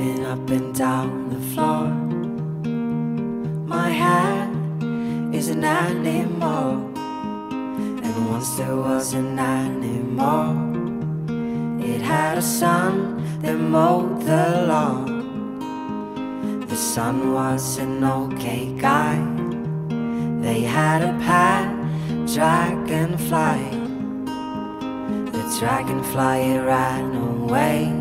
moving up and down the floor. My hat is an animal, and once there was an animal. It had a son that mowed the lawn. The son was an okay guy. They had a pet dragonfly. The dragonfly, it ran away,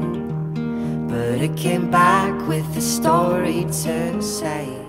but it came back with a story to say.